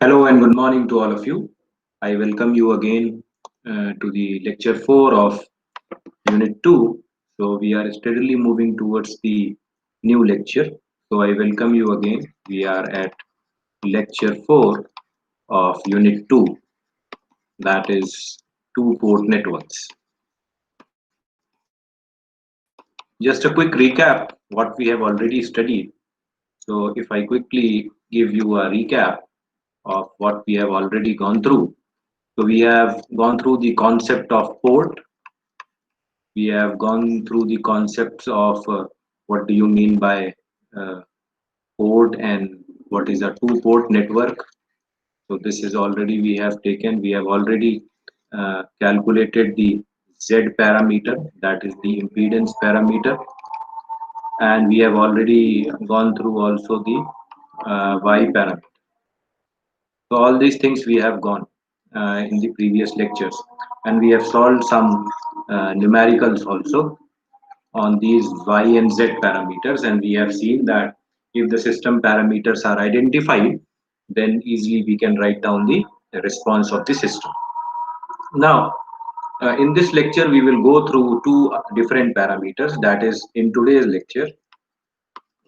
Hello and good morning to all of you. I welcome you again to the lecture 4 of Unit 2. So, we are steadily moving towards the new lecture. So, I welcome you again. We are at lecture 4 of Unit 2, that is two port networks. Just a quick recap what we have already studied. So, if I quickly give you a recap of what we have already gone through. So, we have gone through the concept of port. We have gone through the concepts of what do you mean by uh, port and what is a two port network. So this is already we have taken. We have already calculated the Z parameter, that is the impedance parameter, and we have already gone through also the Y parameter. So all these things we have gone in the previous lectures, and we have solved some numericals also on these y and z parameters, and we have seen that if the system parameters are identified, then easily we can write down the response of the system. Now in this lecture we will go through two different parameters. That is, in today's lecture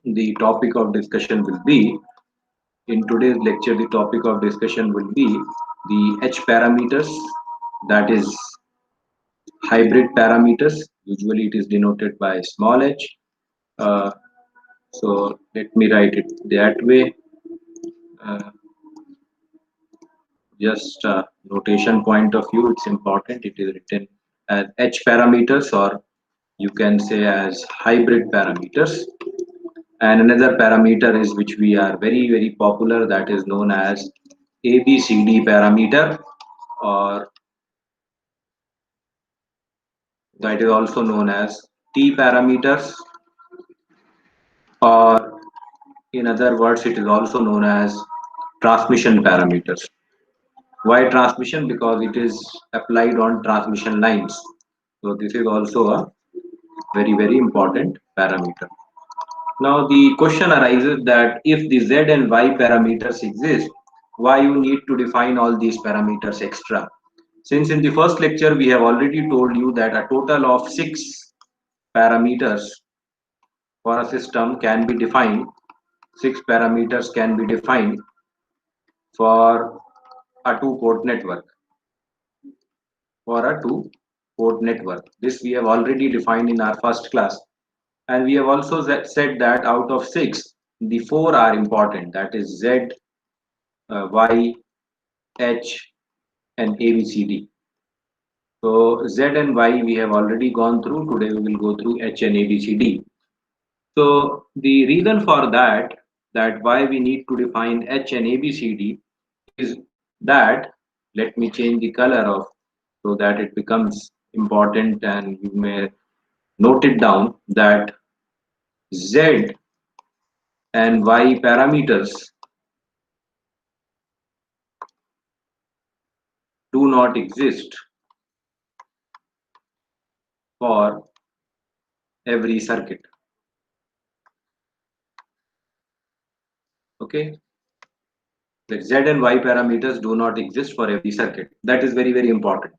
the topic of discussion will be in today's lecture the topic of discussion will be the h parameters, that is hybrid parameters. Usually it is denoted by small h. uh, So let me write it that way. Uh, just notation point of view, it's important. It is written as H parameters, or you can say as hybrid parameters. And another parameter is which we are very popular, that is known as ABCD parameter, or that is also known as T parameters, or in other words, it is also known as transmission parameters. Why transmission? Because it is applied on transmission lines. So this is also a very important parameter. Now the question arises that if the z and y parameters exist, why you need to define all these parameters extra? Since in the first lecture we have already told you that a total of 6 parameters for a system can be defined. 6 parameters can be defined for a two-port network. For a two port network. This we have already defined in our first class. And we have also said that out of 6, the 4 are important. That is Z, Y, H, and ABCD. So Z and Y we have already gone through. Today we will go through H and ABCD. So the reason for that why we need to define H and ABCD is that, let me change the color of so that it becomes important and you may note it down that Z and Y parameters do not exist for every circuit. Okay, that Z and Y parameters do not exist for every circuit. That is very important.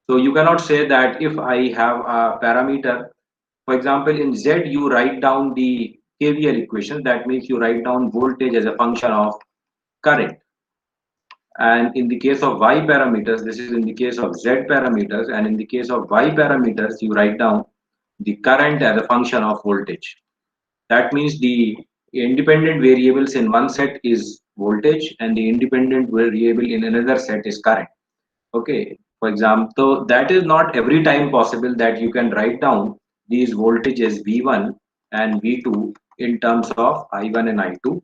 So you cannot say that if I have a parameter, for example, in Z you write down the KVL equation. That means you write down voltage as a function of current. And in the case of Y parameters, this is in the case of Z parameters, and in the case of Y parameters, you write down the current as a function of voltage. That means the independent variables in one set is voltage and the independent variable in another set is current. Okay, for example, so that is not every time possible that you can write down these voltages V1 and V2 in terms of I1 and I2.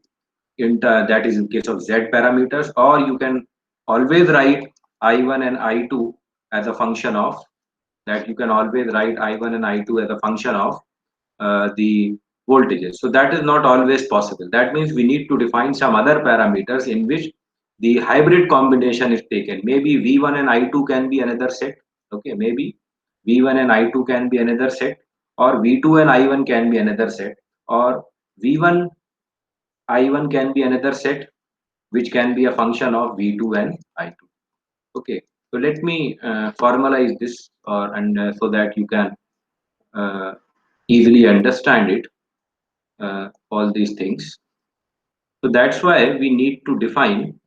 That is in case of Z parameters, or you can always write I1 and I2 as a function of that. You can always write I1 and I2 as a function of the voltages. So that is not always possible. That means we need to define some other parameters in which the hybrid combination is taken. Maybe V1 and I2 can be another set. Okay, maybe V1 and I2 can be another set, or V2 and I1 can be another set, or V1 I1 can be another set, which can be a function of V2 and I2. Okay, so let me formalize this, so that you can uh, easily understand it, all these things. So that's why we need to define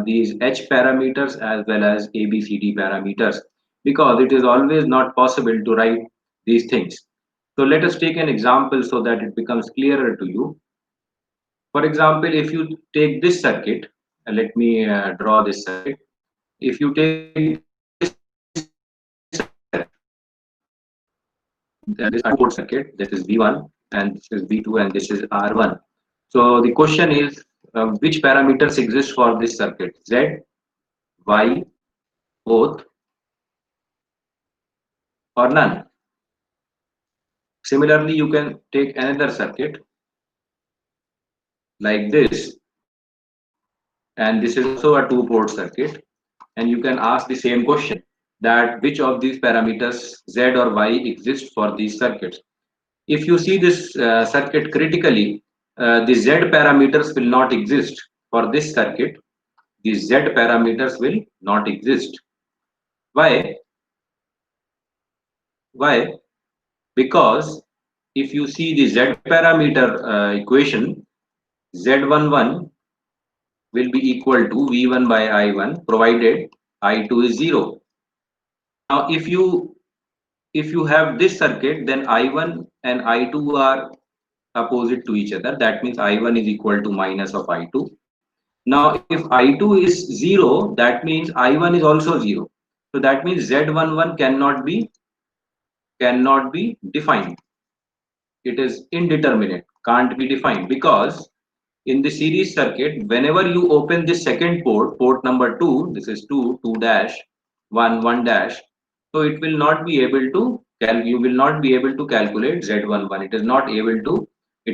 these H parameters as well as ABCD parameters, because it is always not possible to write these things. So let us take an example so that it becomes clearer to you. For example, if you take this circuit, let me draw this circuit. If you take this circuit, this is two-port circuit, this is V1 and this is V2 and this is R1. So the question is, which parameters exist for this circuit? Z, Y, both, or none. Similarly, you can take another circuit like this, and this is also a two-port circuit, and you can ask the same question, that which of these parameters Z or Y exist for these circuits. If you see this circuit critically, the Z parameters will not exist for this circuit. The Z parameters will not exist. Why? Why? Because if you see the Z parameter equation, Z11 will be equal to V1 by I1, provided I2 is 0. Now, if you have this circuit, then I1 and I2 are opposite to each other. That means I1 is equal to minus of I2. Now, if I2 is 0, that means I1 is also 0. So that means Z11 cannot be defined. It is indeterminate, can't be defined, because in the series circuit, whenever you open this second port, port number 2, this is 2, 2 dash, 1, 1 dash, so it will not be able to, you will not be able to calculate Z11. It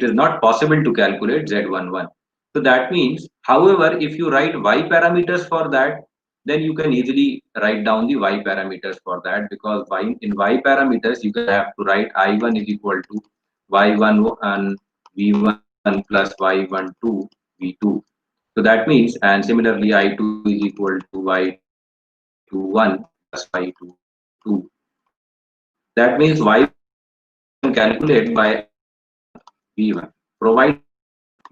is not possible to calculate Z11. So that means, however, if you write Y parameters for that, then you can easily write down the Y parameters for that, because in Y parameters, you can have to write I1 is equal to Y1 and V1 plus Y12 V2. So that means, and similarly, I2 is equal to Y21 plus Y22. That means Y1 can calculate by V1, provided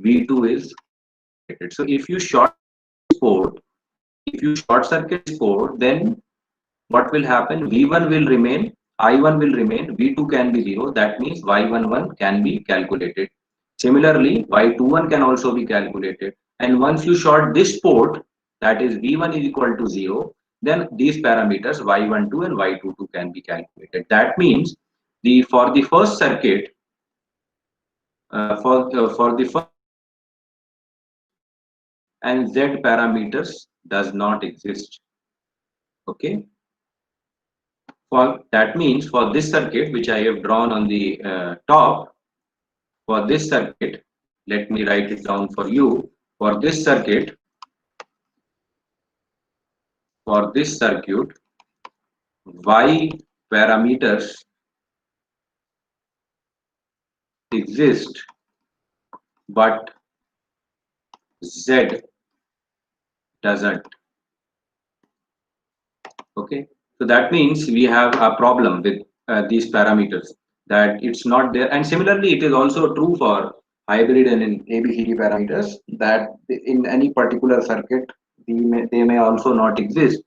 V2 is calculated. So if you short port, if you short circuit this port, then what will happen? V1 will remain, I1 will remain, V2 can be 0. That means Y11 can be calculated. Similarly, Y21 can also be calculated. And once you short this port, that is V1 is equal to 0, then these parameters Y12 and Y22 can be calculated. That means for the first circuit, for the first, and Z parameters does not exist. Okay. That means for this circuit, which I have drawn on the top, for this circuit, let me write it down for you. For this circuit, for this circuit, Y parameters exist, but Z doesn't. Okay, so that means we have a problem with these parameters, that it's not there. And similarly, it is also true for hybrid and in ABCD parameters, that in any particular circuit they may also not exist.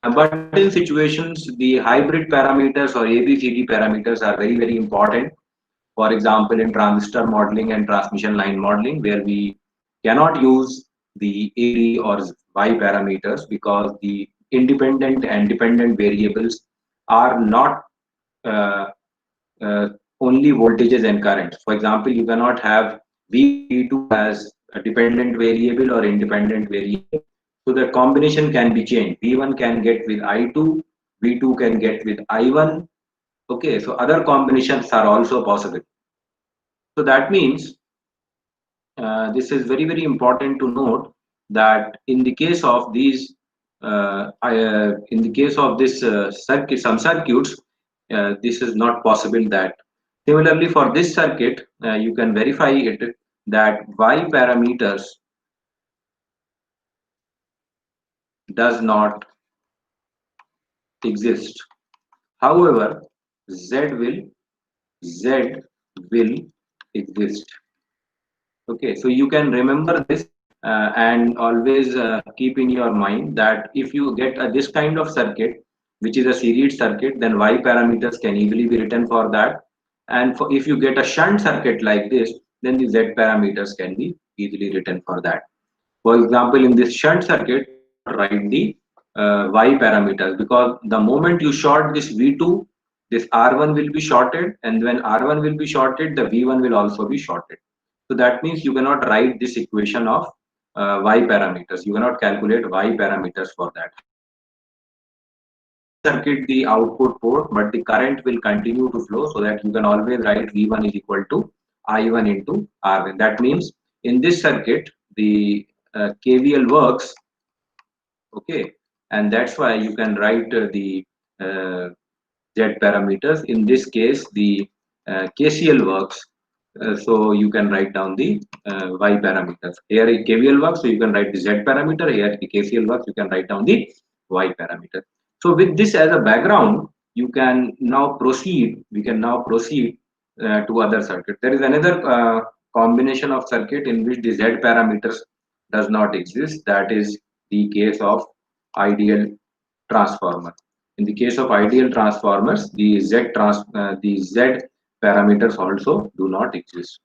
But in certain situations, the hybrid parameters or ABCD parameters are very, very important. For example, in transistor modeling and transmission line modeling, where we cannot use the AD or Y parameters, because the independent and dependent variables are not uh, uh, only voltages and currents. For example, you cannot have V2 as a dependent variable or independent variable. So the combination can be changed. V1 can get with I2, V2 can get with I1. Okay, so other combinations are also possible. So that means this is very, very important to note, that in the case of these, in the case of this circuit, some circuits, this is not possible. That similarly for this circuit, you can verify it, that Y parameters does not exist. However, Z will exist. Okay, so you can remember this and always keep in your mind that if you get this kind of circuit, which is a series circuit, then Y parameters can easily be written for that. And if you get a shunt circuit like this, then the Z parameters can be easily written for that. For example, in this shunt circuit, you cannot write the Y parameters because the moment you short this V2, this R1 will be shorted, and when R1 will be shorted, the V1 will also be shorted. So that means you cannot write this equation of Y parameters. You cannot calculate Y parameters for that. Circuit the output port, but the current will continue to flow so that you can always write V1 is equal to I1 into R1. That means in this circuit, the KVL works, okay, and that's why you can write the uh, Z parameters. In this case, the KCL works, so you can write down the Y parameters. Here KVL works, so you can write the Z parameter. Here the KCL works, you can write down the Y parameter. So with this as a background, you can now proceed. We can now proceed to other circuit. There is another combination of circuit in which the Z parameters does not exist. That is the case of ideal transformer. In the case of ideal transformers, the Z parameters also do not exist.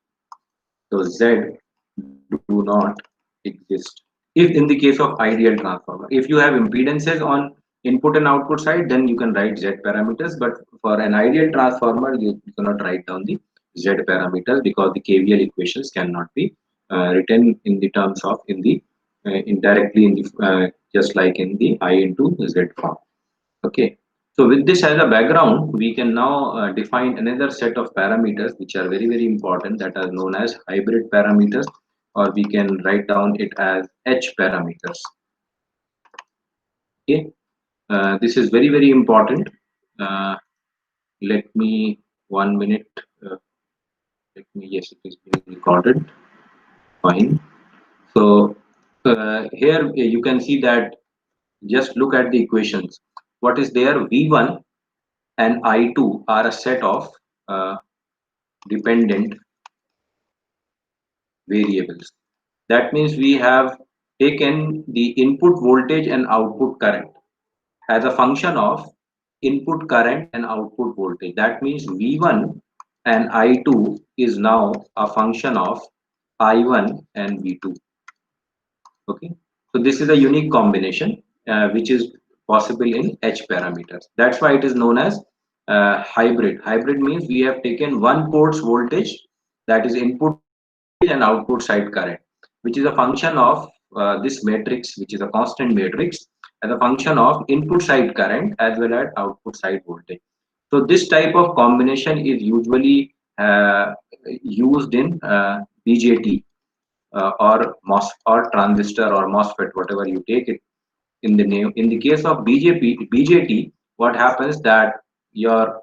So Z do not exist. If in the case of ideal transformer, if you have impedances on input and output side, then you can write Z parameters. But for an ideal transformer, you cannot write down the Z parameters because the KVL equations cannot be written in the terms of indirectly in the just like in the I into Z form. Okay, so with this as a background, we can now define another set of parameters which are very important, that are known as hybrid parameters, or we can write down it as H parameters. Okay, this is very important. Uh, Let me 1 minute. Let me, yes, it is being recorded. Fine. So here you can see that, just look at the equations. What is there? V1 and I2 are a set of dependent variables. That means we have taken the input voltage and output current as a function of input current and output voltage. That means V1 and I2 is now a function of I1 and V2. Okay, so this is a unique combination which is possible in H parameters. That's why it is known as hybrid. Hybrid means we have taken one port's voltage, that is input and output side current, which is a function of this matrix, which is a constant matrix, as a function of input side current as well as output side voltage. So this type of combination is usually used in BJT or MOS or transistor or MOSFET, whatever you take it in the name. In the case of BJT, what happens that your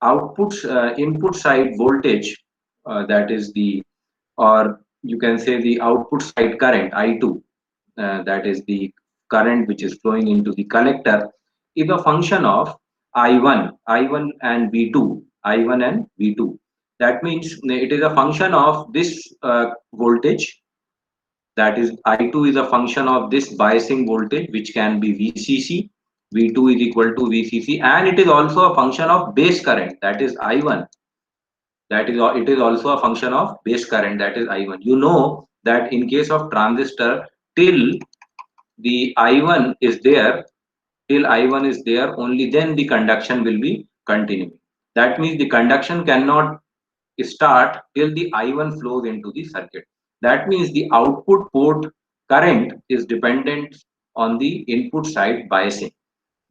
input side voltage, that is the, or you can say the output side current I2, that is the current which is flowing into the collector, is a function of I1 and V2, I1 and V2. That means it is a function of this voltage, that is I2 is a function of this biasing voltage, which can be VCC. V2 is equal to VCC, and it is also a function of base current, that is I1. That is, it is also a function of base current, that is I1. You know that in case of transistor, till the I1 is there, till I1 is there, only then the conduction will be continuing. That means the conduction cannot start till the I1 flows into the circuit. That means the output port current is dependent on the input side biasing.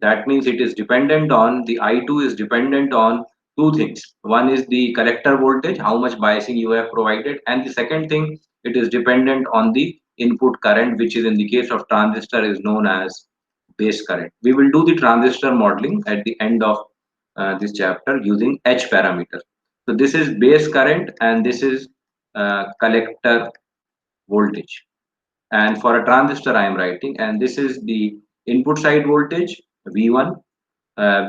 That means it is dependent on, the I2 is dependent on two things. One is the collector voltage, how much biasing you have provided, and the second thing, it is dependent on the input current, which is in the case of transistor is known as base current. We will do the transistor modeling at the end of this chapter using H parameter. So this is base current and this is collector voltage. And for a transistor I am writing, and this is the Input side voltage V1,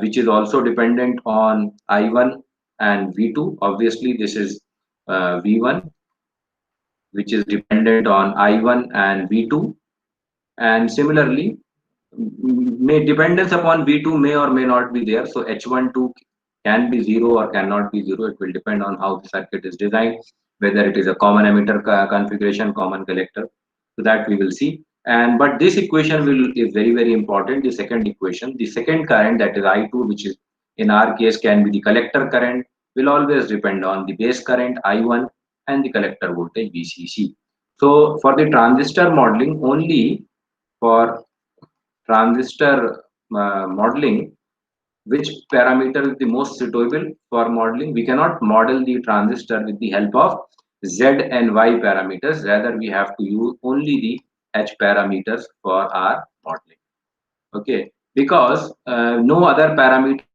which is also dependent on I1 and V2. Obviously, this is V1, which is dependent on I1 and V2. And similarly, may dependence upon V2 may or may not be there. So H12 can be 0 or cannot be 0. It will depend on how the circuit is designed, whether it is a common emitter configuration, common collector. So that we will see. And but this equation will is very important. The second equation, the second current, that is I2, which is in our case can be the collector current, will always depend on the base current I1 and the collector voltage VCC. So for the transistor modeling, only for transistor modeling, which parameter is the most suitable for modeling? We cannot model the transistor with the help of Z and Y parameters. Rather, we have to use only the H parameters for our modeling. Okay, because no other parameter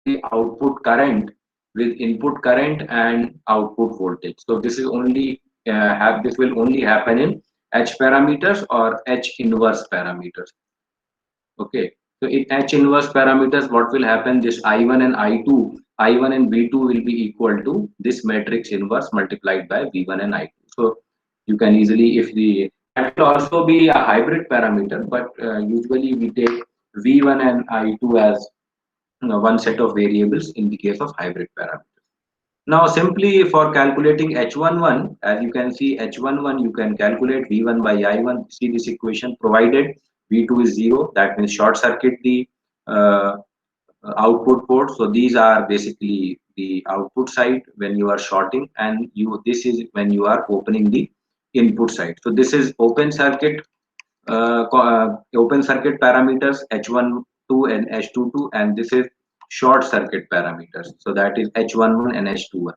the output current with input current and output voltage. So this is only this will only happen in H parameters or H inverse parameters. Okay, so in H inverse parameters, what will happen? This I1 and I2, I1 and V2 will be equal to this matrix inverse multiplied by V1 and I2. So you can easily, if the that will also be a hybrid parameter, but usually we take V1 and I2 as one set of variables in the case of hybrid parameters. Now, simply for calculating H11, as you can see, H11 you can calculate V1 by I1. See this equation, provided V2 is 0, that means short circuit the uh, output port. So these are basically the output side when you are shorting, and this is when you are opening the input side. So this is open circuit parameters H12 and H22, and this is short circuit parameters. So that is H11 and H21.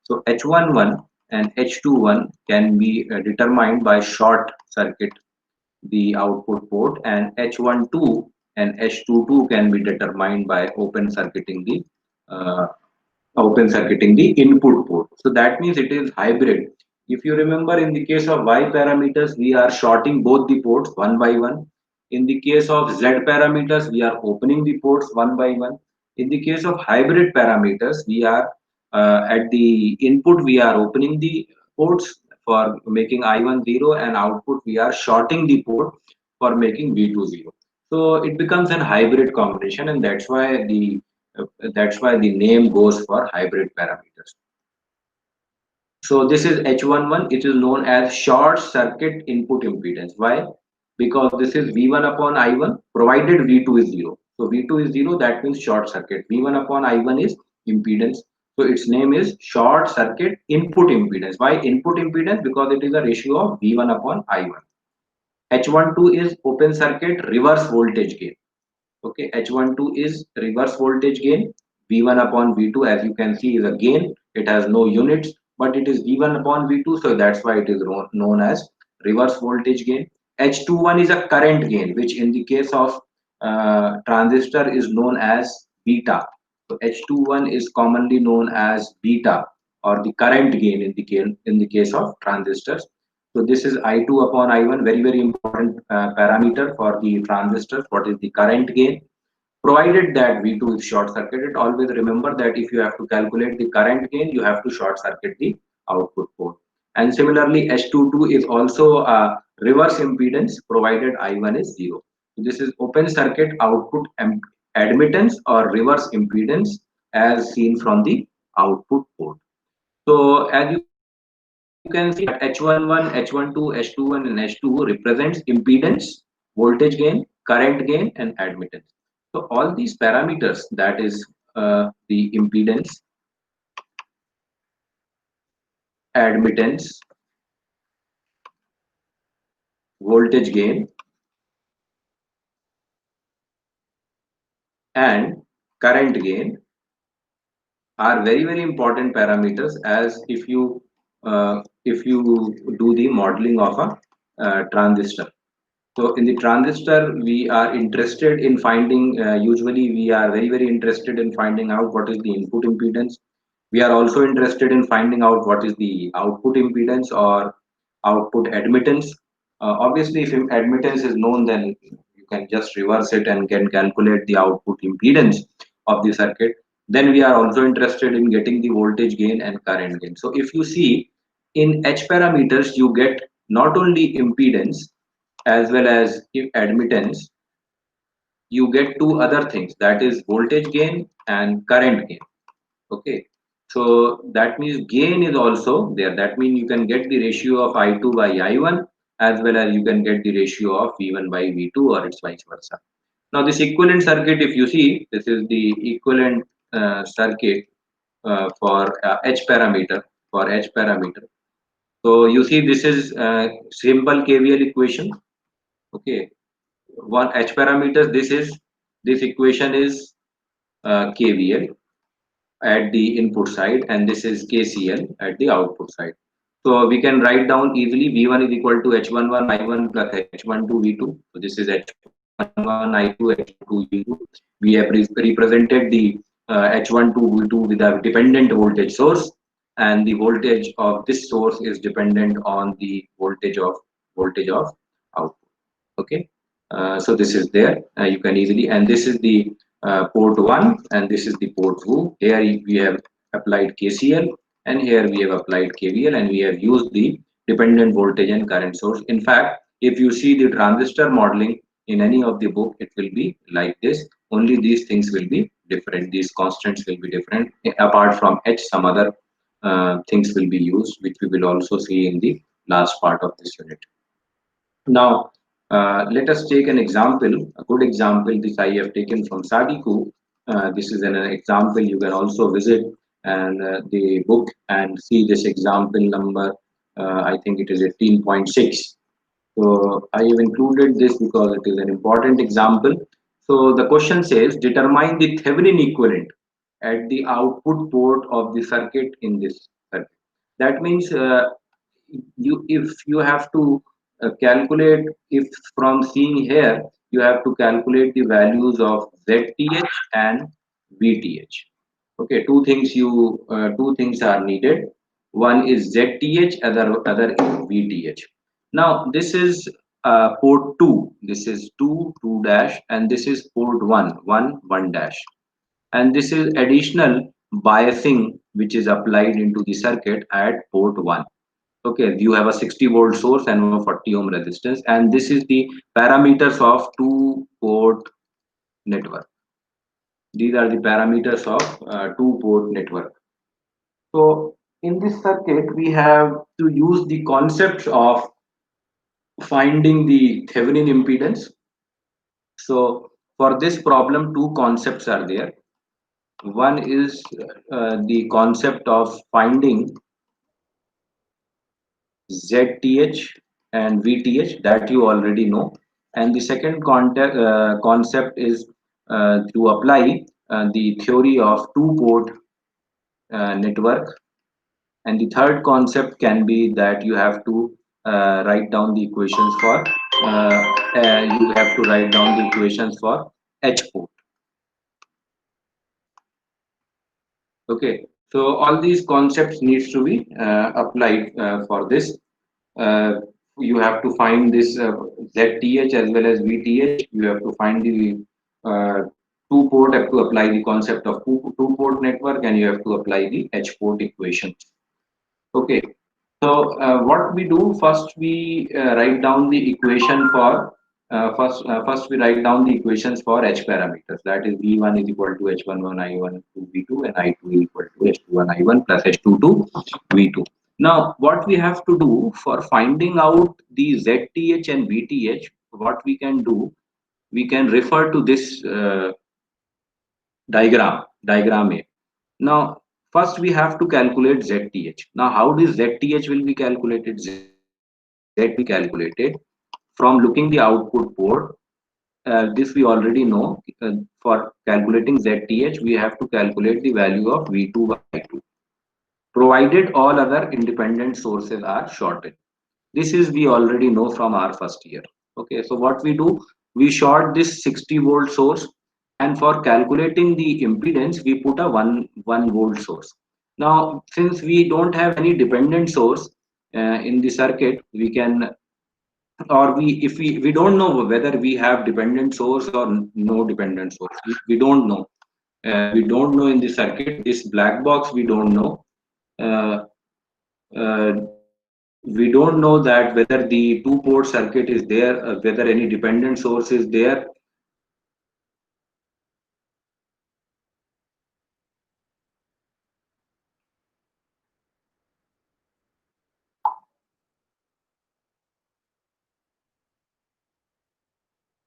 So H11 and H21 can be determined by short circuit the output port, and H12 and H22 can be determined by uh, open circuiting the input port. So that means it is hybrid. If you remember, in the case of Y parameters, we are shorting both the ports one by one. In the case of Z parameters, we are opening the ports one by one. In the case of hybrid parameters, we are at the input, we are opening the ports for making I1 0, and output, we are shorting the port for making V2 0. So it becomes an hybrid combination, and that's why the name goes for hybrid parameters. So this is H11. It is known as short circuit input impedance. Why? Because this is V1 upon I1 provided V2 is 0. So V2 is 0, that means short circuit. V1 upon I1 is impedance. So its name is short circuit input impedance. Why input impedance? Because it is a ratio of V1 upon I1. H12 is open circuit reverse voltage gain. Okay, H12 is reverse voltage gain. V1 upon V2, as you can see, is a gain. It has no units, but it is V1 upon V2, so that's why it is known as reverse voltage gain. H21 is a current gain, which in the case of transistor is known as beta. So H21 is commonly known as beta, or the current gain in the case of transistors. So this is I2 upon I1, very important parameter for the transistors. What is the current gain? Provided that V2 is short circuited, always remember that if you have to calculate the current gain, you have to short circuit the output port. And similarly, H22 is also a reverse impedance provided I1 is 0. So this is open circuit output admittance or reverse impedance as seen from the output port. So as you can see that H11, H12, H21 and H2 represents impedance, voltage gain, current gain and admittance. So all these parameters, that is the impedance, admittance, voltage gain and current gain are very important parameters, as if you do the modeling of a transistor. So in the transistor, we are interested in finding, usually we are very interested in finding out what is the input impedance. We are also interested in finding out what is the output impedance or output admittance. Obviously, if admittance is known, then can just reverse it and can calculate the output impedance of the circuit. Then we are also interested in getting the voltage gain and current gain. So if you see in H parameters, you get not only impedance as well as admittance, you get two other things, that is voltage gain and current gain. Okay, so that means gain is also there. That means you can get the ratio of I2 by I1 as well as you can get the ratio of V1 by V2, or it's vice versa. Now this equivalent circuit, if you see, this is the equivalent circuit for H parameter, for H parameter. So you see this is simple KVL equation. Okay, one H parameters, this equation is KVL at the input side, and this is KCL at the output side. So we can write down easily V1 is equal to H11 I1 plus H12 V2. So this is H11 I2 H2 V2. We have represented the H12 V2 with a dependent voltage source, and the voltage of this source is dependent on the voltage of output. Okay, so this is there. You can easily, and this is the port 1 and this is the port 2. Here we have applied KCL and here we have applied KVL, and we have used the dependent voltage and current source. In fact, if you see the transistor modeling in any of the book, it will be like this. Only these things will be different. These constants will be different. Apart from H, some other things will be used, which we will also see in the last part of this unit. Now, let us take an example, a good example. This I have taken from Sadiku. This is an example. You can also visit and the book and see this example number. I think it is 18.6. So I have included this because it is an important example. So the question says, determine the Thevenin equivalent at the output port of the circuit in this circuit. That means if you have to calculate, if from seeing here you have to calculate the values of ZTH and VTH. Okay, two things are needed. One is ZTH, other is VTH. Now this is port 2, this is 2 dash, and this is port 1 dash, and this is additional biasing which is applied into the circuit at port 1. Okay, you have a 60-volt source and a 40 ohm resistance, and this is the parameters of two port network. These are the parameters of two port network. So in this circuit we have to use the concepts of finding the Thevenin impedance. So for this problem, two concepts are there. One is the concept of finding ZTH and VTH, that you already know, and the second concept is to apply the theory of two-port network, and the third concept can be that you have to write down the equations for H port. Okay, so all these concepts needs to be applied for this. You have to find this ZTH as well as VTH. You have to find the two port, have to apply the concept of two port network, and you have to apply the H port equation. Okay, so what we do first, we write down the equation for first we write down the equations for H parameters. That is V1 is equal to H11 I1 to V2, and I2 is equal to H21 I1 plus H22 V2. Now, what we have to do for finding out the ZTH and VTH, what we can do, we can refer to this diagram A. Now, first we have to calculate ZTH. Now, how this ZTH will be calculated? ZTH will be calculated from looking the output port. This we already know. For calculating ZTH, we have to calculate the value of V2 by 2, provided all other independent sources are shorted. This is we already know from our first year. Okay, so what we do, we short this 60-volt source, and for calculating the impedance, we put a 1 volt source. Now, since we don't have any dependent source in the circuit, we can or we don't know whether we have dependent source or no dependent source. We don't know. We don't know in the circuit. This black box we don't know. Uh, uh, we don't know that whether the two port circuit is there, whether any dependent source is there.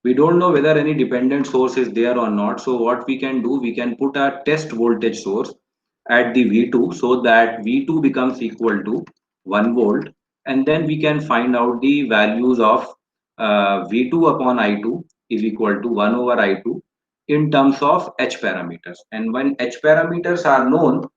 We don't know whether any dependent source is there or not. So what we can do, we can put a test voltage source at the V2 so that V2 becomes equal to 1 volt, and then we can find out the values of V2 upon I2 is equal to 1 over I2 in terms of H parameters. And when H parameters are known,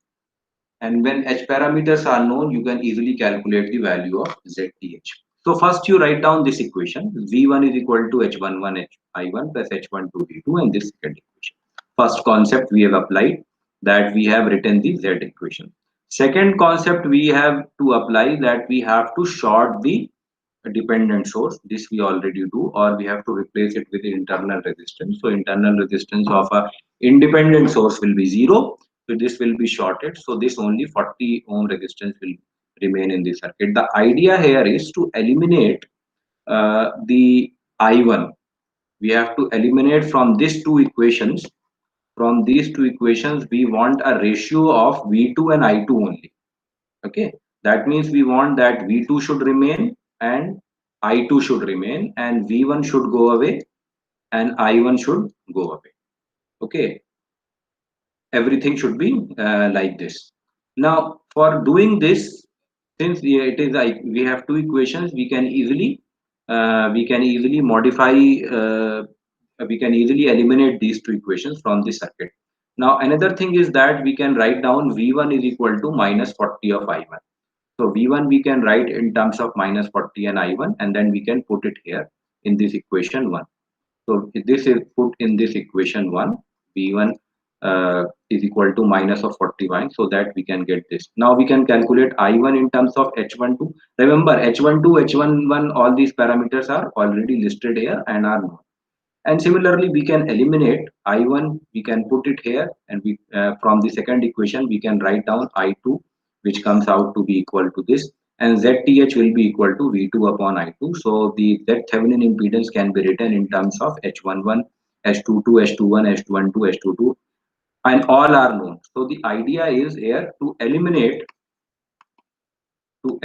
you can easily calculate the value of ZTH. So first you write down this equation. V1 is equal to H11 I1 plus H12 V2, and this second equation. First concept we have applied, that we have written the Z equation. Second concept we have to apply, that we have to short the dependent source. This we already do, or we have to replace it with the internal resistance. So internal resistance of a independent source will be 0. So this will be shorted. So this only 40 ohm resistance will remain in the circuit. The idea here is to eliminate the I1. We have to eliminate from these two equations. From these two equations, we want a ratio of V2 and I2 only. Okay, that means we want that V2 should remain and I2 should remain, and V1 should go away and I1 should go away. Okay, everything should be like this. Now for doing this, since it is like we have two equations, we can easily modify, we can easily eliminate these two equations from the circuit. Now another thing is that we can write down V1 is equal to minus 40 of I1. So V1 we can write in terms of minus 40 and I1, and then we can put it here in this equation 1. So if this is put in this equation 1, V1 is equal to minus of 41, so that we can get this. Now we can calculate I1 in terms of H12. Remember H12, H11, all these parameters are already listed here and are known. And similarly, we can eliminate I1, we can put it here, and we from the second equation, we can write down I2, which comes out to be equal to this, and ZTH will be equal to V2 upon I2. So the Z Thevenin impedance can be written in terms of H11, H22, H21, H12, H22, and all are known. So the idea is here to eliminate the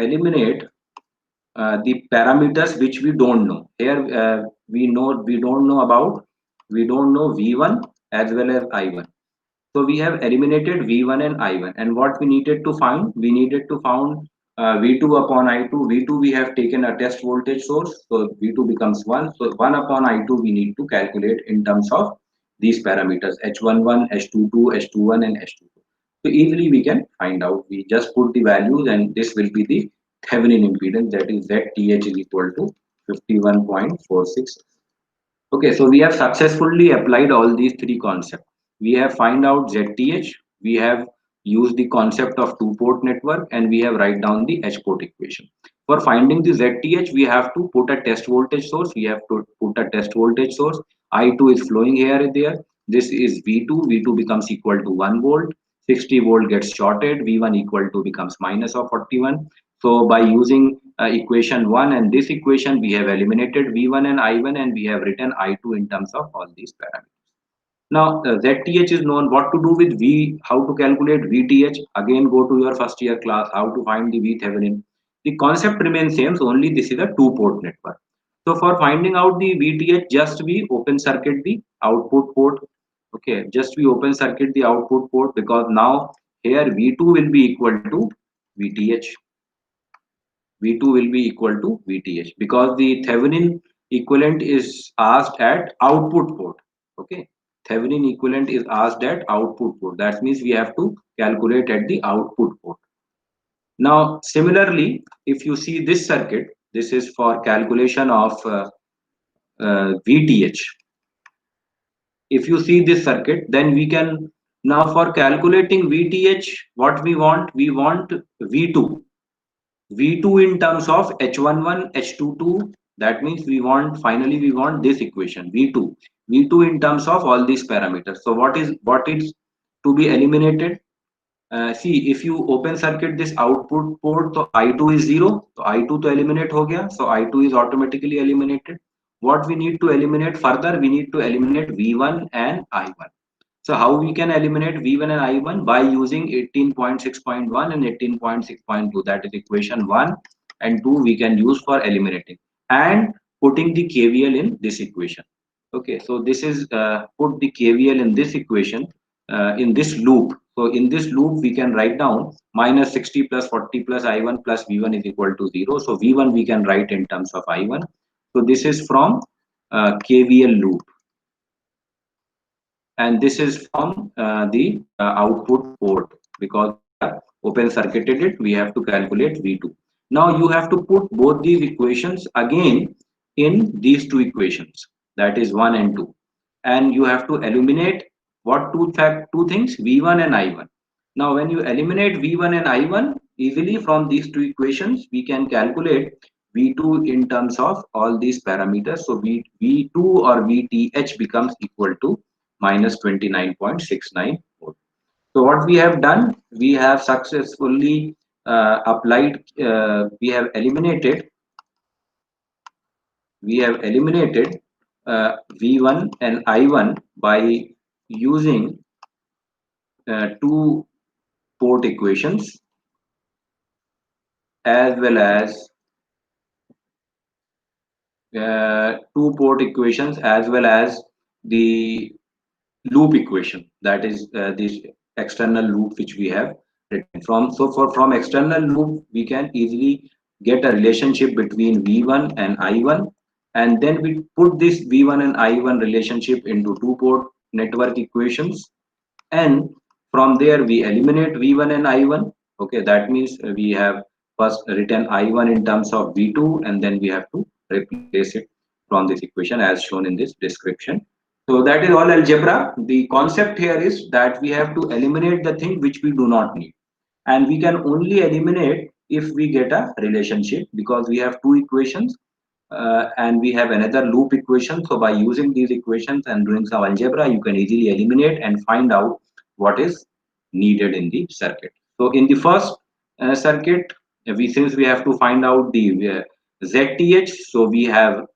parameters which we don't know. Here we don't know V1 as well as I1. So we have eliminated V1 and I1. And what we needed to find? We needed to find V2 upon I2. V2 we have taken a test voltage source. So V2 becomes 1. So 1 upon I2 we need to calculate in terms of these parameters H11, H22, H21 and H22. So easily we can find out. We just put the values and this will be the Thevenin impedance, that is ZTH is equal to 51.46. Okay, so we have successfully applied all these three concepts. We have find out ZTH, we have used the concept of two-port network, and we have write down the H-port equation. For finding the ZTH, we have to put a test voltage source. We have to put a test voltage source. I2 is flowing here and there. This is V2. V2 becomes equal to 1 volt. 60 volt gets shorted. V1 equal to becomes minus of 41. So by using equation 1 and this equation, we have eliminated V1 and I1, and we have written I2 in terms of all these parameters. Now ZTH is known. What to do with V? How to calculate VTH? Again, go to your first year class. How to find the VThevenin? The concept remains same. So only this is a two-port network. So for finding out the VTH, just we open circuit the output port. Okay, just we open circuit the output port, because now here V2 will be equal to VTH. V2 will be equal to VTH, because the Thevenin equivalent is asked at output port. Okay, Thevenin equivalent is asked at output port. That means we have to calculate at the output port. Now, similarly, if you see this circuit, this is for calculation of VTH. If you see this circuit, then we can now for calculating VTH, what we want V2. V2 in terms of H11, H22, That means finally we want this equation V2 in terms of all these parameters. So what is to be eliminated? See, if you open circuit this output port, so I2 is 0, so I2 to eliminate ho gaya, so I2 is automatically eliminated. What we need to eliminate further, we need to eliminate V1 and I1. So how we can eliminate V1 and I1? By using 18.6.1 and 18.6.2, that is equation 1 and 2 we can use for eliminating and putting the KVL in this equation. Okay, so this is put the KVL in this equation, in this loop. So in this loop we can write down minus 60 plus 40 plus I1 plus V1 is equal to 0. So V1 we can write in terms of I1. So this is from KVL loop, and this is from the output port, because open circuited it, we have to calculate V2. Now you have to put both these equations again in these two equations, that is 1 and 2, and you have to eliminate what two things, V1 and I1. Now when you eliminate V1 and I1 easily from these two equations, we can calculate V2 in terms of all these parameters. So V2 or VTH becomes equal to minus 29.69 volt. So what we have done, we have successfully we have eliminated V1 and I1 by using two port equations, as well as the loop equation, that is this external loop which we have written from. So from external loop we can easily get a relationship between V1 and I1, and then we put this V1 and I1 relationship into two port network equations, and from there we eliminate V1 and I1. Okay, that means we have first written I1 in terms of V2, and then we have to replace it from this equation as shown in this description. So that is all algebra. The concept here is that we have to eliminate the thing which we do not need, and we can only eliminate if we get a relationship, because we have two equations and we have another loop equation. So by using these equations and doing some algebra, you can easily eliminate and find out what is needed in the circuit. So in the first circuit, since we have to find out the ZTH, so we have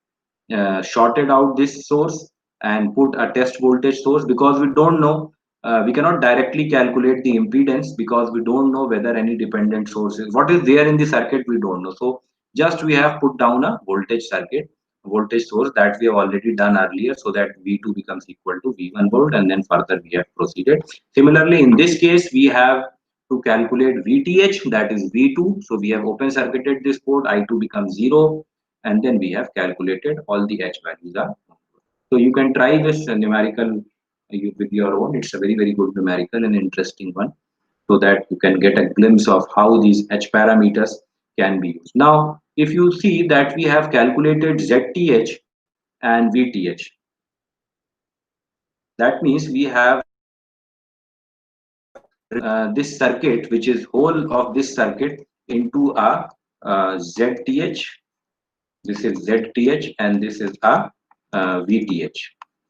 shorted out this source and put a test voltage source, because we don't know, we cannot directly calculate the impedance, because we don't know whether any dependent sources, what is there in the circuit, we don't know. So just we have put down a voltage source that we have already done earlier, so that V2 becomes equal to V1 volt, and then further we have proceeded. Similarly in this case we have to calculate VTH, that is V2. So we have open circuited this port, I2 becomes 0, and then we have calculated all the H values are. So you can try this numerical with your own. It's a very good numerical and interesting one, so that you can get a glimpse of how these H parameters can be used. Now if you see that we have calculated ZTH and VTH, that means we have this circuit, which is whole of this circuit, into a ZTH. This is ZTH and this is a VTH.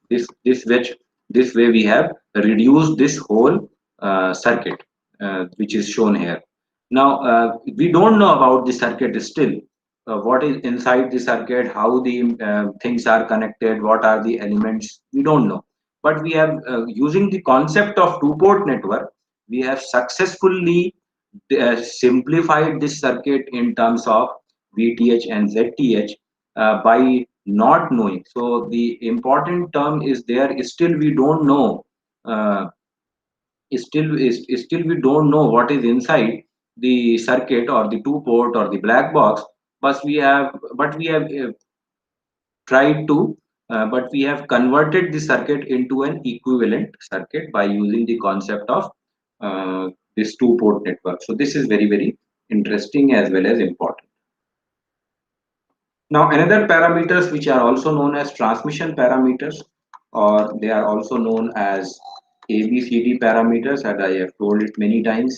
This way we have reduced this whole circuit, which is shown here. Now we don't know about the circuit still. What is inside the circuit, how the things are connected, what are the elements, we don't know. But we have using the concept of two-port network, we have successfully simplified this circuit in terms of VTH and ZTH by not knowing. So the important term is there, still we don't know, still we don't know what is inside the circuit or the two port or the black box. But we have tried to but we have converted the circuit into an equivalent circuit by using the concept of this two port network. So this is very interesting as well as important. Now another parameters which are also known as transmission parameters, or they are also known as ABCD parameters, as I have told it many times.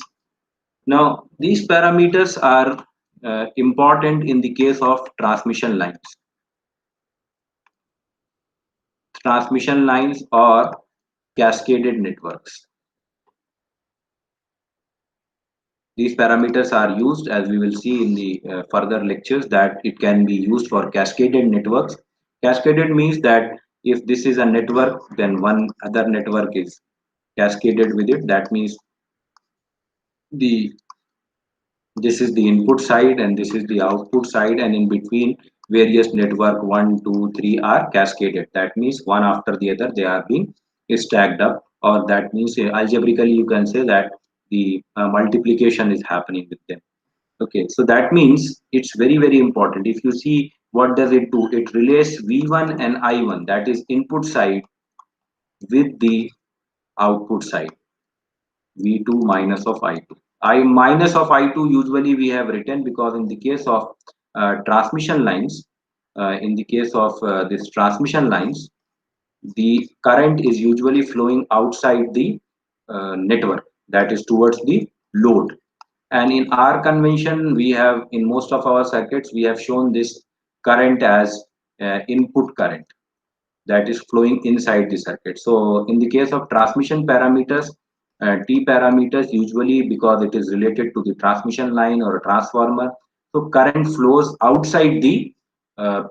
Now these parameters are important in the case of transmission lines. transmission lines or cascaded networks. These parameters are used, as we will see in the further lectures, that it can be used for cascaded networks. Cascaded means that if this is a network, then one other network is cascaded with it. That means the this is the input side and this is the output side, and in between various network 1, 2, 3 are cascaded. That means one after the other they are being stacked up, or that means algebraically you can say that the multiplication is happening with them. Okay, so that means it's very important. If you see, what does it do? It relates V1 and I1, that is input side, with the output side, V2 minus of I2. I minus of I2 usually we have written because in the case of transmission lines, in the case of this transmission lines, the current is usually flowing outside the network, that is towards the load. And in our convention, we have, in most of our circuits, we have shown this current as input current that is flowing inside the circuit. So in the case of transmission parameters, T parameters, usually because it is related to the transmission line or a transformer, so current flows outside the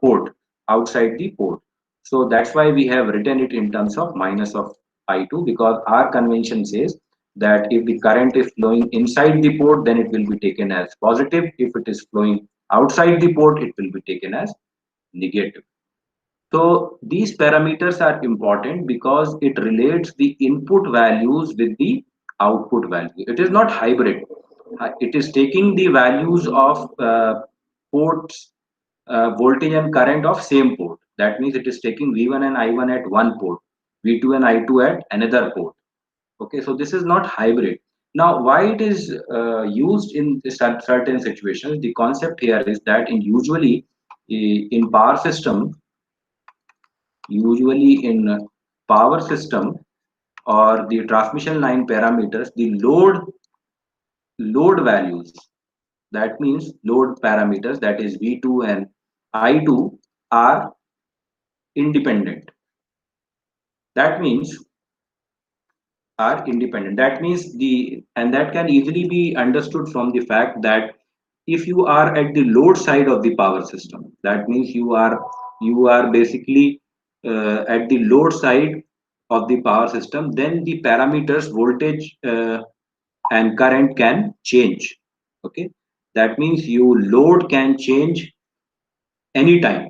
port, outside the port. So that's why we have written it in terms of minus of I2, because our convention says that if the current is flowing inside the port, then it will be taken as positive. If it is flowing outside the port, it will be taken as negative. So these parameters are important because it relates the input values with the output value. It is not hybrid. It is taking the values of ports, voltage and current of same port. That means it is taking V1 and I1 at one port, V2 and I2 at another port. Okay, so this is not hybrid. Now, why it is used in certain situations? The concept here is that in usually in power system, usually in power system or the transmission line parameters, the load values, that means load parameters, that is V2 and I2, are independent. That means are independent. That means and that can easily be understood from the fact that if you are at the load side of the power system, that means you are basically at the load side of the power system, then the parameters voltage and current can change. Okay, that means you load can change anytime.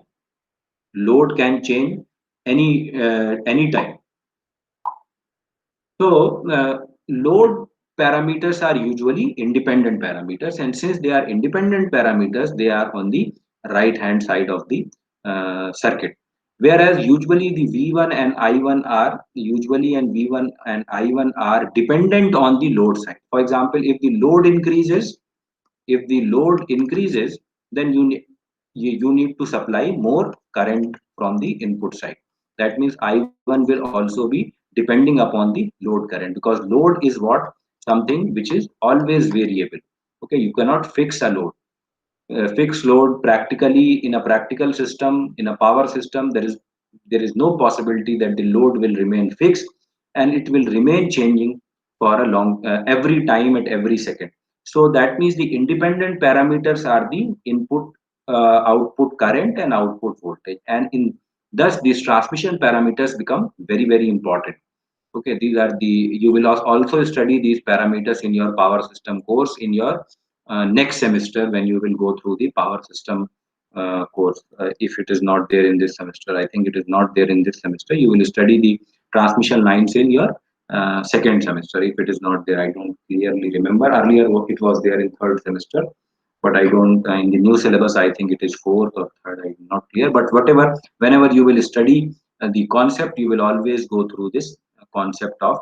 Load can change anytime. So load parameters are usually independent parameters, and since they are independent parameters, they are on the right hand side of the circuit. Whereas usually the V1 and I1 are V1 and I1 are dependent on the load side. For example, if the load increases, then you need to supply more current from the input side. That means I1 will also be depending upon the load current, because load is what, something which is always variable. Okay, you cannot fix a load. Fixed load, practically in a practical system, in a power system, there is no possibility that the load will remain fixed, and it will remain changing for a long every time at every second. So that means the independent parameters are the input, output current and output voltage, and in thus these transmission parameters become very important. Okay, these are the, you will also study these parameters in your power system course in your next semester, when you will go through the power system course. If it is not there in this semester, I think it is not there in this semester, you will study the transmission lines in your second semester. If it is not there, I don't clearly remember. Earlier it was there in third semester, but I don't, in the new syllabus I think it is fourth or third, I'm not clear. But whatever, whenever you will study the concept, you will always go through this concept of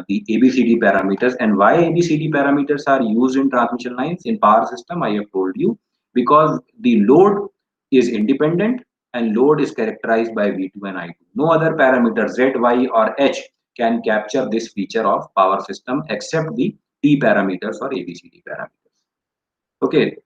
the ABCD parameters. And why ABCD parameters are used in transmission lines in power system, I have told you, because the load is independent and load is characterized by V2 and I2. No other parameter Z, Y or H can capture this feature of power system except the T parameters or ABCD parameters. Okay,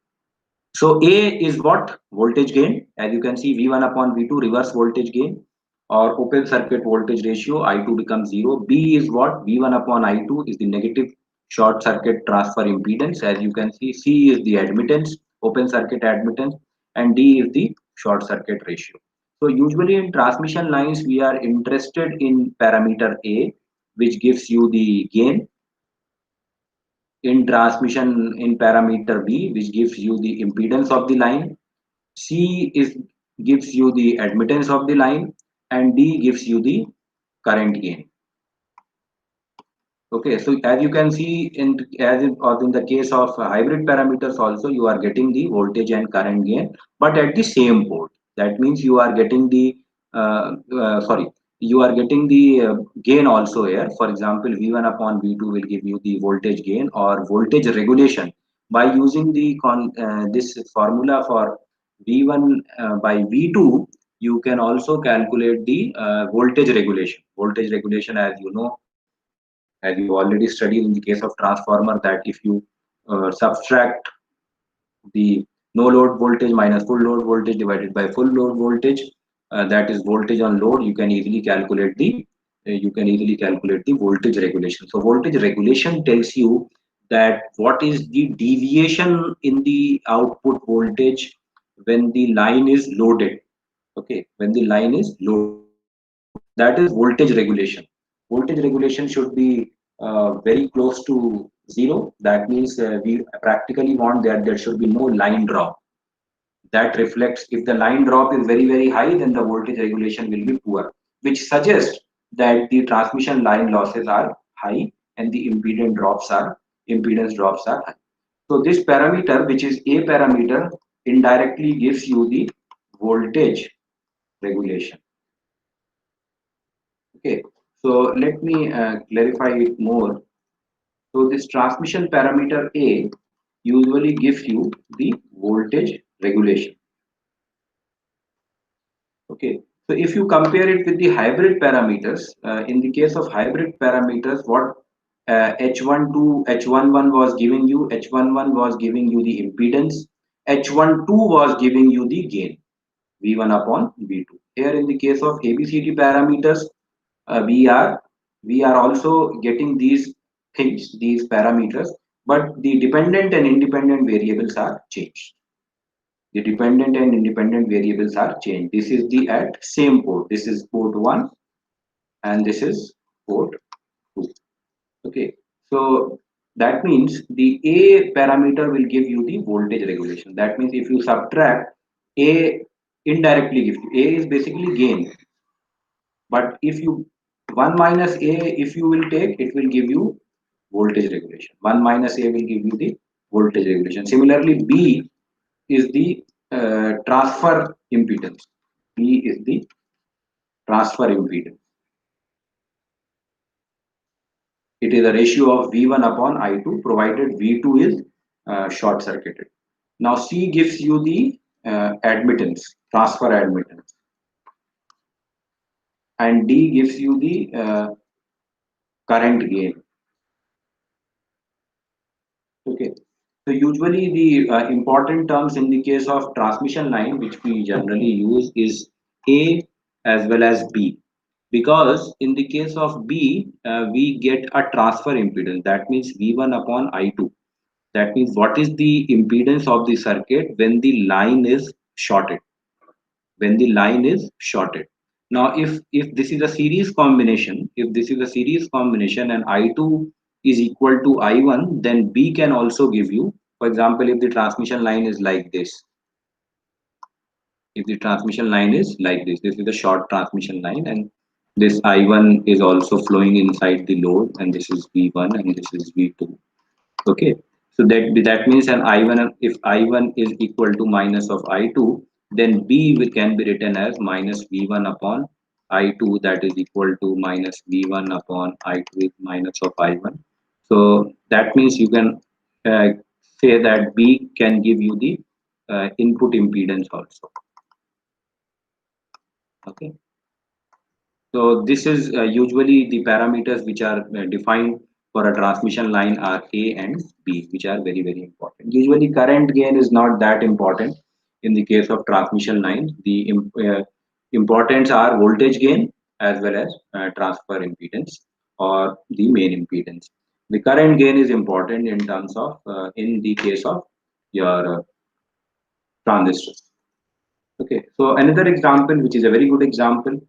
so A is what? Voltage gain. As you can see, V1 upon V2, reverse voltage gain. or open circuit voltage ratio, I2 becomes 0. B is what? V1 upon I2 is the negative short circuit transfer impedance. As you can see, C is the admittance, open circuit admittance, and D is the short circuit ratio. So usually in transmission lines, we are interested in parameter A, which gives you the gain. In transmission, in parameter B, which gives you the impedance of the line. C is gives you the admittance of the line, and D gives you the current gain. Okay, so as you can see, or in the case of hybrid parameters also, you are getting the voltage and current gain, but at the same port. That means you are getting the sorry, you are getting the gain also here. For example, V1 upon V2 will give you the voltage gain or voltage regulation by using the this formula for V1 by V2. You can also calculate the voltage regulation. Voltage regulation, as you know, as you already studied in the case of transformer, that if you subtract the no load voltage minus full load voltage divided by full load voltage, that is voltage on load, you can easily calculate the voltage regulation. So voltage regulation tells you that what is the deviation in the output voltage when the line is loaded. Okay, when the line is loaded, that is voltage regulation. Voltage regulation should be very close to zero. That means we practically want that there should be no line drop. That reflects, if the line drop is very high, then the voltage regulation will be poor, which suggests that the transmission line losses are high and the impedance drops are high. So this parameter, which is A parameter, indirectly gives you the voltage regulation. Okay, so let me clarify it more. So this transmission parameter A usually gives you the voltage regulation. Okay, so if you compare it with the hybrid parameters, in the case of hybrid parameters, what H11 was giving you, H11 was giving you the impedance, H12 was giving you the gain, V1 upon V2. Here in the case of ABCD parameters, uh, we are we are also getting these things, these parameters, but the dependent and independent variables are changed. The dependent and independent variables are changed. This is the at same port. This is port 1 and this is port 2. Okay, so that means the A parameter will give you the voltage regulation. That means if you subtract, A indirectly gives you, A is basically gain, but if you 1 minus A, if you will take, it will give you voltage regulation. 1 minus A will give you the voltage regulation. Similarly, B is the transfer impedance. B is the transfer impedance. It is a ratio of V1 upon I2 provided V2 is short circuited. Now C gives you the admittance, transfer admittance, and D gives you the current gain. Okay. So usually the important terms in the case of transmission line, which we generally use, is A as well as B. Because in the case of B, we get a transfer impedance. That means V1 upon I2. That means what is the impedance of the circuit when the line is shorted. When the line is shorted. Now, if this is a series combination, if this is a series combination and I2 is equal to I1, then B can also give you, for example, if the transmission line is like this, if the transmission line is like this is a short transmission line, and this I1 is also flowing inside the load, and this is V1 and this is V2. Okay, so that means an I1, if I1 is equal to minus of I2, then B can be written as minus V1 upon I2, that is equal to minus V1 upon I2 is minus of I1. So that means you can uh, say that B can give you the input impedance also. Okay, so this is usually the parameters which are defined for a transmission line are A and B, which are very important. Usually current gain is not that important in the case of transmission line. The importance are voltage gain as well as transfer impedance or the main impedance. The current gain is important in terms of in the case of your transistors. Okay, so another example, which is a very good example,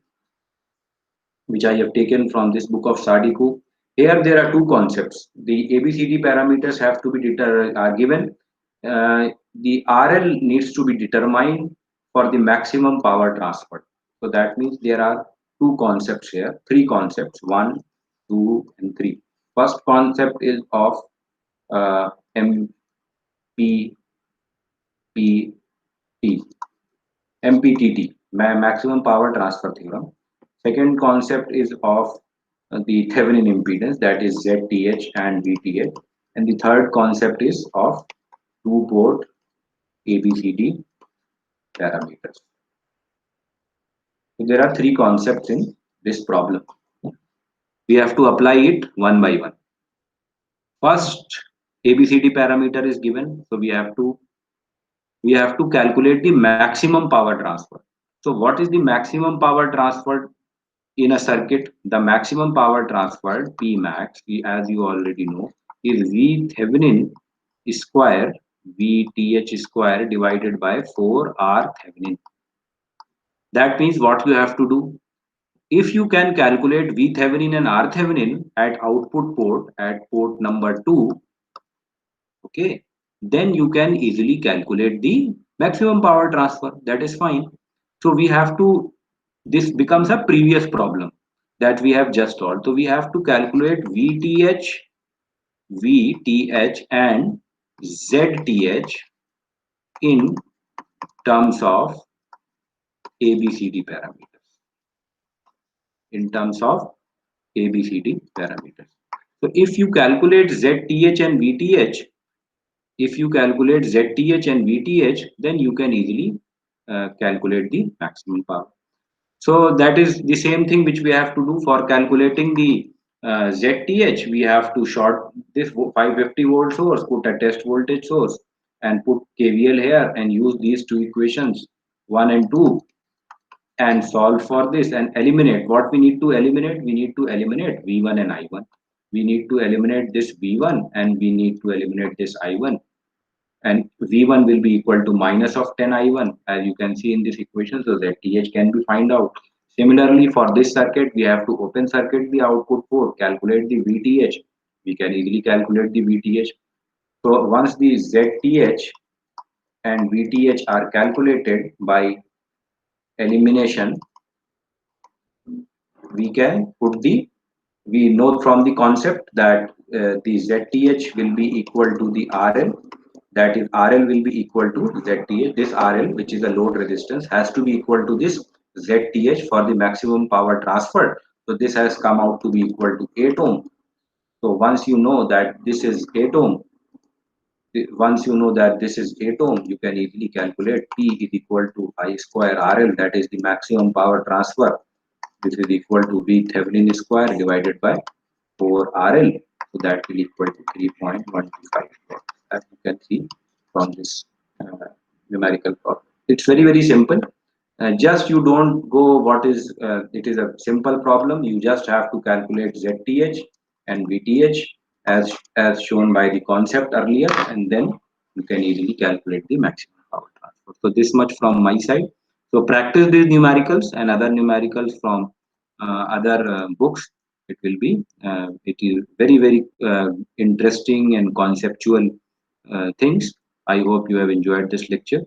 which I have taken from this book of Sadiku. Here there are two concepts. The ABCD parameters have to be are given. The RL needs to be determined for the maximum power transfer. So that means there are two concepts here, three concepts, one, two, and three. First concept is of MPPT, MPTT, maximum power transfer theorem. Second concept is of the Thevenin impedance, that is ZTH and VTH. And the third concept is of two-port ABCD parameters. So there are three concepts in this problem. We have to apply it one by one. First, ABCD parameter is given, so we have to calculate the maximum power transfer. So what is the maximum power transfer in a circuit? The maximum power transferred P max, as you already know, is V Thevenin square VTH square divided by 4R Thevenin. That means what you have to do, if you can calculate V Thevenin and R Thevenin at output port at port number 2, okay, then you can easily calculate the maximum power transfer. That is fine. So we have to, this becomes a previous problem that we have just solved. So we have to calculate VTH and ZTH in terms of ABCD parameters. In terms of ABCD parameters. So if you calculate ZTH and VTH, then you can easily calculate the maximum power. So that is the same thing which we have to do for calculating the ZTH. We have to short this 550 volt source, put a test voltage source, and put KVL here and use these two equations 1 and 2 and solve for this and eliminate. What we need to eliminate? We need to eliminate V1 and I1. We need to eliminate this V1 and we need to eliminate this I1. And V1 will be equal to minus of 10 I1, as you can see in this equation, so that TH can be find out. Similarly, for this circuit, we have to open circuit the output port, calculate the VTH. We can easily calculate the VTH. So once the ZTH and VTH are calculated by elimination, we can put the, we know from the concept that the ZTH will be equal to the RL, that is RL will be equal to ZTH. This RL, which is a load resistance, has to be equal to this ZTH for the maximum power transfer. So this has come out to be equal to 8 ohm. So once you know that this is 8 ohm, you can easily calculate P is equal to I square RL, that is the maximum power transfer. This is equal to V Thevenin square divided by 4 RL. So that will equal to 3.125, as you can see from this numerical problem. It's very, very simple. Just you don't go what is, it is a simple problem. You just have to calculate ZTH and VTH as shown by the concept earlier, and then you can easily calculate the maximum power transfer. So this much from my side. So practice these numericals and other numericals from other books. It will be, it is very, very interesting and conceptual things. I hope you have enjoyed this lecture.